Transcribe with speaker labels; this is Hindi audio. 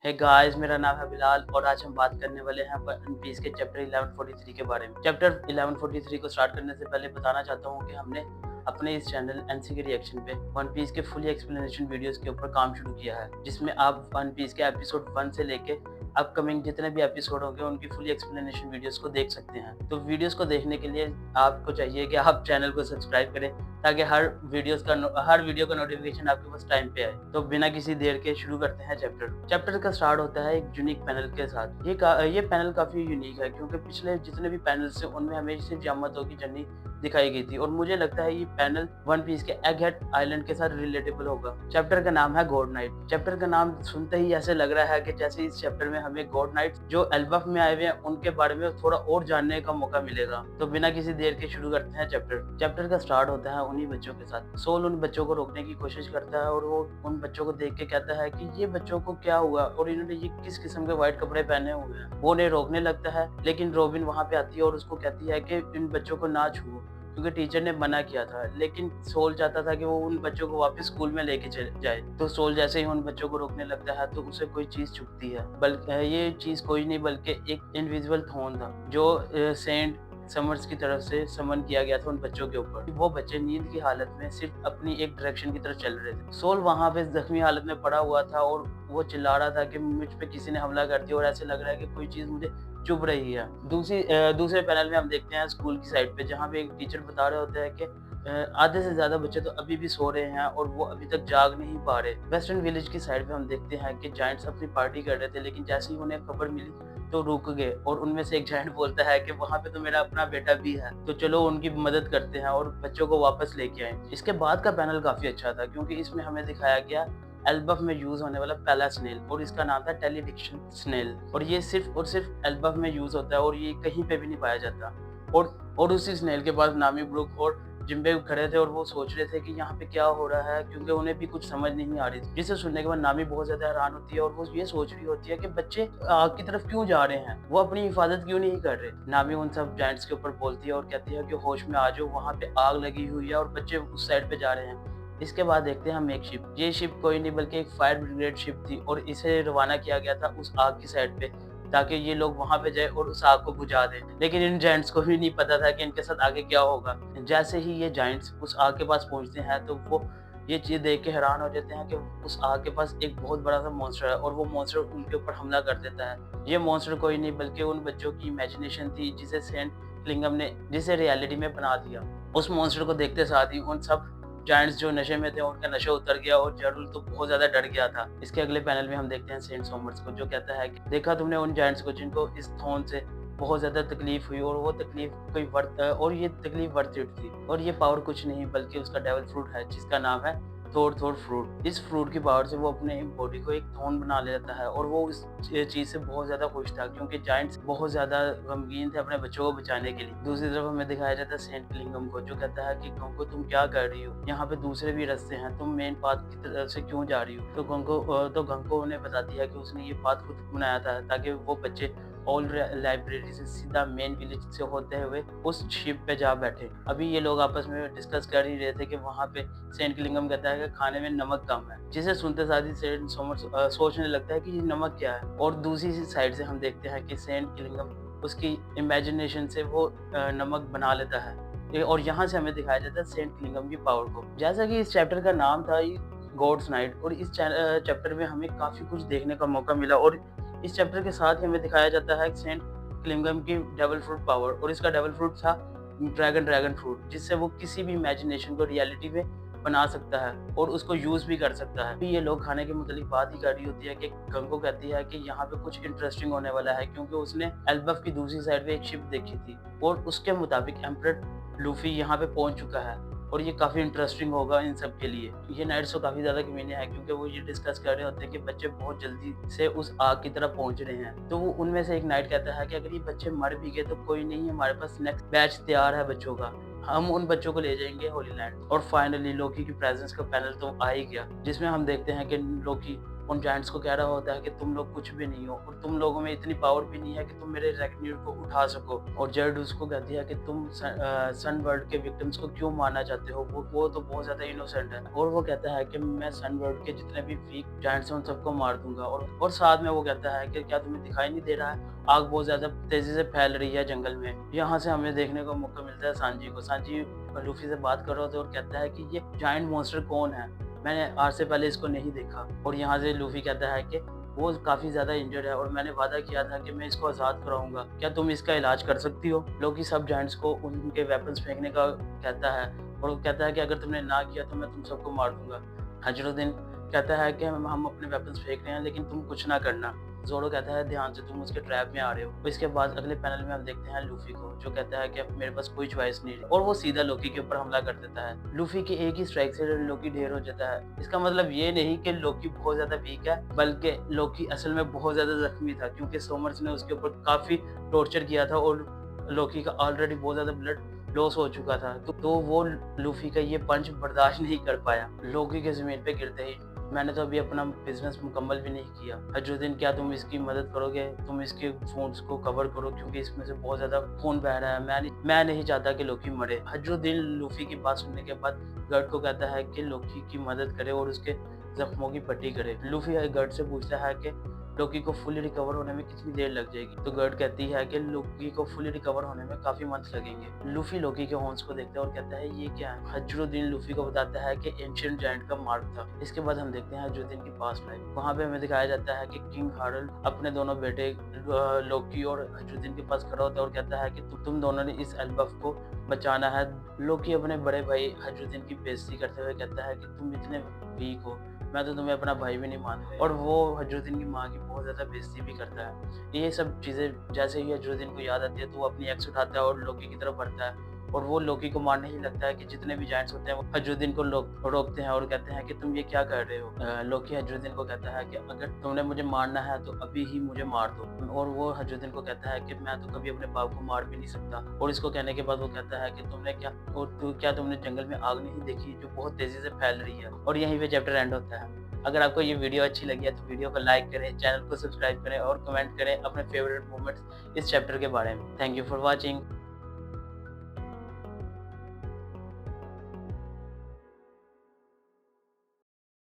Speaker 1: हे गाइस, मेरा नाम है बिलाल और आज हम बात करने वाले हैं वन पीस के चैप्टर 1143 के बारे में। चैप्टर 1143 को स्टार्ट करने से पहले बताना चाहता हूँ कि हमने अपने इस चैनल एनसी के रिएक्शन पे वन पीस के फुली एक्सप्लेनेशन वीडियोस के ऊपर काम शुरू किया है, जिसमें आप वन पीस के एपिसोड 1 से लेके अपकमिंग जितने भी एपिसोड होंगे उनकी फुली एक्सप्लेनेशन वीडियोस को देख सकते हैं। तो वीडियोस को देखने के लिए आपको चाहिए कि आप चैनल को सब्सक्राइब करें ताकि हर वीडियो का नोटिफिकेशन आपके पास टाइम पे आए। तो बिना किसी देर के शुरू करते हैं चैप्टर का स्टार्ट होता है एक यूनिक पैनल के साथ। ये पैनल काफी यूनिक है क्योंकि पिछले जितने भी पैनल्स थे उनमें हमें सिर्फ यामातो की जर्नी दिखाई गई थी और मुझे लगता है ये पैनल वन पीस के एगहेड आइलैंड के साथ रिलेटेबल होगा। चैप्टर का नाम है गॉड नाइट। चैप्टर का नाम सुनते ही ऐसे लग रहा है कि जैसे इस चैप्टर में हमें गॉड नाइट जो एल्बफ में आए हुए हैं उनके बारे में थोड़ा और जानने का मौका मिलेगा। तो बिना किसी देर के शुरू करते हैं चैप्टर का स्टार्ट होता है उन्हीं बच्चों के साथ। सोल उन बच्चों को रोकने की कोशिश करता है और वो उन बच्चों को देख के कहता है कि ये बच्चों को क्या हुआ और इन्होंने ये किस किस्म के व्हाइट कपड़े पहने हुए हैं। वो उन्हें रोकने लगता है लेकिन रॉबिन वहां पे आती है और उसको कहती है कि इन बच्चों को ना छुओ क्योंकि टीचर ने मना किया था। लेकिन सोल चाहता था कि वो उन बच्चों को वापस स्कूल में लेके चले जाए। तो सोल जैसे ही उन बच्चों को रोकने लगता है तो उसे कोई चीज चुभती है, बल्कि ये चीज कोई नहीं बल्कि एक इनविजिबल थॉर्न था जो सेंट समर्स की तरफ से समन किया गया था उन बच्चों के ऊपर। वो बच्चे नींद की हालत में सिर्फ अपनी एक डायरेक्शन की तरफ चल रहे थे। सोल वहां पे जख्मी हालत में पड़ा हुआ था और वो चिल्ला रहा था कि मुझ पे किसी ने हमला कर दिया और ऐसे लग रहा है कि कोई चीज मुझे चुभ रही है। दूसरे पैनल में हम देखते हैं स्कूल की साइड पे, जहाँ पे एक टीचर बता रहे होते हैं कि आधे से ज्यादा बच्चे तो अभी भी सो रहे हैं और वो अभी तक जाग नहीं पा रहे। वेस्टर्न विलेज की साइड पे हम देखते हैं कि जायंट्स अपनी पार्टी कर रहे थे, लेकिन जैसे ही उन्हें खबर मिली तो रुक गए और उनमें से एक जायंट बोलता है कि वहां पे तो मेरा अपना बेटा भी है, तो चलो उनकी मदद करते हैं और बच्चों को वापस लेके आए। इसके बाद का पैनल काफी अच्छा था क्योंकि इसमें हमें दिखाया गया एल्बफ में यूज होने वाला पहला स्नेल और इसका नाम था टेलीडिक्शन स्नेल। और ये सिर्फ और सिर्फ एल्बफ में यूज होता है और ये कहीं पे भी नहीं पाया जाता। और उसी स्नेल के पास नामी, ब्रूक और जिम्बे खड़े थे और वो सोच रहे थे कि यहाँ पे क्या हो रहा है क्योंकि उन्हें भी कुछ समझ नहीं आ रही थी। जिसे सुनने के बाद नामी बहुत ज्यादा हैरान होती है और वो ये सोच रही होती है कि बच्चे आग की तरफ क्यों जा रहे हैं, वो अपनी हिफाजत क्यों नहीं कर रहे। नामी उन सब जायंट्स के ऊपर बोलती है और कहती है कि होश में आ जाओ, वहाँ पे आग लगी हुई है और बच्चे उस साइड पे जा रहे हैं। इसके बाद देखते हैं हम एक शिप। ये शिप कोई नहीं बल्कि एक फायर ब्रिगेड शिप थी और इसे रवाना किया गया था उस आग की साइड पे ताकि ये लोग वहां पे जाए और उस आग को बुझा दें। लेकिन इन जायंट्स को भी नहीं पता था कि इनके साथ आगे क्या होगा। जैसे ही ये जायंट्स उस आग के पास पहुंचते हैं तो वो ये चीज देख के हैरान हो जाते हैं कि उस आग के पास एक बहुत बड़ा सा मॉन्स्टर है और वो मॉन्स्टर उनके ऊपर हमला कर देता है। ये मॉन्स्टर कोई नहीं बल्कि उन बच्चों की इमेजिनेशन थी जिसे सेंट क्लिंगम ने जिसे रियलिटी में बना दिया। उस मॉन्स्टर को देखते साथ ही उन सब जायंट्स जो नशे में थे उनका नशा उतर गया और जेरुल तो बहुत ज्यादा डर गया था। इसके अगले पैनल में हम देखते हैं सेंट सोमर्स को, जो कहता है कि देखा तुमने उन जायंट्स को जिनको इस थॉर्न से बहुत ज्यादा तकलीफ हुई और वो तकलीफ ये तकलीफ वर्थ इट थी। और ये पावर कुछ नहीं बल्कि उसका डेविल फ्रूट है जिसका नाम है थोर फ्रूट। इस फ्रूट की पावर से वो अपने बॉडी को एक थॉर्न बना लेता है और वो इस चीज से बहुत ज्यादा खुश था क्योंकि जायंट्स बहुत ज्यादा गमगीन थे अपने बच्चों को बचाने के लिए। दूसरी तरफ हमें दिखाया जाता है सेंट क्लिंगम को, जो कहता है कि गंगो तुम क्या कर रही हो, यहाँ पे दूसरे भी रास्ते हैं, तुम मेन पाथ की तरफ से क्यों जा रही हो। तो गंगो उन्हें बताती है कि उसने ये पाथ खुद बनाया था ताकि वो बच्चे ओल्ड लाइब्रेरी से सीधा मेन विलेज से होते हुए उस शिप पे जा बैठे। अभी ये लोग आपस में डिस्कस कर ही रहे थे कि वहाँ पे सेंट क्लिंगम कहता है कि खाने में नमक कम है, जिसे सुनते साथ ही सेंट सोमर्स सोचने लगता है कि ये नमक क्या है। और दूसरी साइड से हम देखते हैं कि सेंट क्लिंगम उसकी इमेजिनेशन से वो नमक बना लेता है और यहाँ से हमें दिखाया जाता है सेंट क्लिंगम की पावर को। जैसा कि इस चैप्टर का नाम था गॉड्स नाइट और इस चैप्टर में हमें काफी कुछ देखने का मौका मिला और इस चैप्टर के साथ ही हमें दिखाया जाता है सेंट क्लिंगम की डेविल फ्रूट पावर और इसका डेविल फ्रूट था ड्रैगन फ्रूट, जिससे वो किसी भी इमेजिनेशन को रियलिटी में बना सकता है और उसको यूज भी कर सकता है। ये लोग खाने के मुतालिक बात ही कर रही होती है कि गंगो कहती है कि यहाँ पे कुछ इंटरेस्टिंग होने वाला है क्योंकि उसने एल्बफ की दूसरी साइड पे एक शिप देखी थी और उसके मुताबिक एम्परर लूफी यहाँ पे पहुंच चुका है और ये काफी इंटरेस्टिंग होगा इन सब के लिए। ये नाइट्स तो काफी ज्यादा कमीने हैं क्योंकि वो ये डिस्कस कर रहे होते हैं कि बच्चे बहुत जल्दी से उस आग की तरफ पहुंच रहे हैं। तो वो उनमें से एक नाइट कहता है कि अगर ये बच्चे मर भी गए तो कोई नहीं, हमारे पास नेक्स्ट बैच तैयार है बच्चों का, हम उन बच्चों को ले जाएंगे होली लैंड। और फाइनली लोकी की प्रेजेंस का पैनल तो आ ही गया जिसमें हम देखते हैं कि लोकी उन जायंट्स को कह रहा होता है कि तुम लोग कुछ भी नहीं हो और तुम लोगों में इतनी पावर भी नहीं है कि तुम मेरे रेकनीर को उठा सको। और जेड उसको कहती है कि तुम सन वर्ल्ड के विक्टिम्स को क्यों मारना चाहते हो, वो तो बहुत ज़्यादा इनोसेंट है। और वो कहता है कि मैं सन वर्ल्ड के जितने भी वीक जायंट्स हैं उन सबको मार दूंगा। और साथ में वो कहता है कि क्या तुम्हें दिखाई नहीं दे रहा है, आग बहुत ज़्यादा तेज़ी से फैल रही है जंगल में। यहाँ से हमें देखने को मौका मिलता है सांजी को। सांजी लूफी से बात कर रहा होता है और कहता है कि ये जायंट मॉन्स्टर कौन है, मैंने आज से पहले इसको नहीं देखा। और यहाँ से लूफी कहता है कि वो काफ़ी ज़्यादा इंजर्ड है और मैंने वादा किया था कि मैं इसको आज़ाद कराऊंगा, क्या तुम इसका इलाज कर सकती हो। लोकी सब जायंट्स को उनके वेपन्स फेंकने का कहता है और वो कहता है कि अगर तुमने ना किया तो मैं तुम सबको मार दूंगा। हजरुद्दीन कहता है कि हम अपने वेपन्स फेंक रहे हैं लेकिन तुम कुछ ना करना। ज़ोरो कहता है ध्यान से, तुम उसके ट्रैप में आ रहे हो। इसके बाद अगले पैनल में हम देखते हैं लूफी को, जो कहता है कि अब मेरे पास कोई चॉइस नहीं है और वो सीधा लोकी के ऊपर हमला कर देता है। लूफी की एक ही स्ट्राइक से लोकी ढेर हो जाता है। इसका मतलब ये नहीं कि लोकी बहुत ज़्यादा वीक है, बल्कि लोकी असल में बहुत ज़्यादा जख्मी था क्योंकि सोमर्स ने उसके ऊपर काफ़ी टॉर्चर किया था और लोकी का ऑलरेडी बहुत ज़्यादा ब्लड लॉस हो चुका था। तो वो लूफी का ये पंच बर्दाश्त नहीं कर पाया। लोकी के ज़मीन पे गिरते ही, मैंने तो अभी अपना बिजनेस मुकम्मल भी नहीं किया। हजरुद्दीन क्या तुम इसकी मदद करोगे, तुम इसके फोन्स को कवर करो क्योंकि इसमें से बहुत ज़्यादा खून बह रहा है, मैं नहीं चाहता कि लोकी मरे। हजरुद्दीन लूफी की बात सुनने के बाद गर्ड को कहता है कि लोकी की मदद करे और उसके जख्मों की पट्टी करे। लूफी गर्ड से पूछता है कि लोकी को फुली रिकवर होने में कितनी देर लग जाएगी, तो गर्ड कहती है कि लोकी को फुली रिकवर होने में काफ़ी मंथ लगेंगे। लूफी लोकी के हॉर्न्स को देखता है और कहता है ये क्या है। हजरुद्दीन लूफी को बताता है कि एंशिएंट जायंट का मार्क था। इसके बाद हम देखते हैं हजरुद्दीन की पास्ट लाइफ। वहाँ पे हमें दिखाया जाता है कि किंग हार्डल अपने दोनों बेटे लोकी और हजरुद्दीन के पास खड़ा होता है और कहता है कि तुम दोनों ने इस एल्बफ को बचाना है। लोकी अपने बड़े भाई हजरुद्दीन की बेइज्जती करते हुए कहता है कि तुम इतने वीक हो, मैं तो तुम्हें अपना भाई भी नहीं मानता। और वो हजरुद्दीन की माँ की बहुत ज़्यादा बेइज्जती भी करता है। ये सब चीज़ें जैसे ही हजरुद्दीन को याद आती है तो वो अपनी एक्स उठाता है और लोकी की तरफ बढ़ता है और वो लोकी को मारने ही लगता है कि जितने भी जायंट्स होते हैं वो हजरुद्दीन को रोकते हैं और कहते हैं कि तुम ये क्या कर रहे हो। लोकी हजरुद्दीन को कहता है कि अगर तुमने मुझे मारना है तो अभी ही मुझे मार दो। और वो हजरुद्दीन को कहता है कि मैं तो कभी अपने बाप को मार भी नहीं सकता। और इसको कहने के बाद वो कहता है कि तुमने जंगल में आग नहीं देखी जो बहुत तेजी से फैल रही है। और यहीं पे चैप्टर एंड होता है। अगर आपको ये वीडियो अच्छी लगी है तो वीडियो को लाइक करें, चैनल को सब्सक्राइब करें और कमेंट करें अपने फेवरेट मोमेंट्स इस चैप्टर के बारे में। Thank you for watching.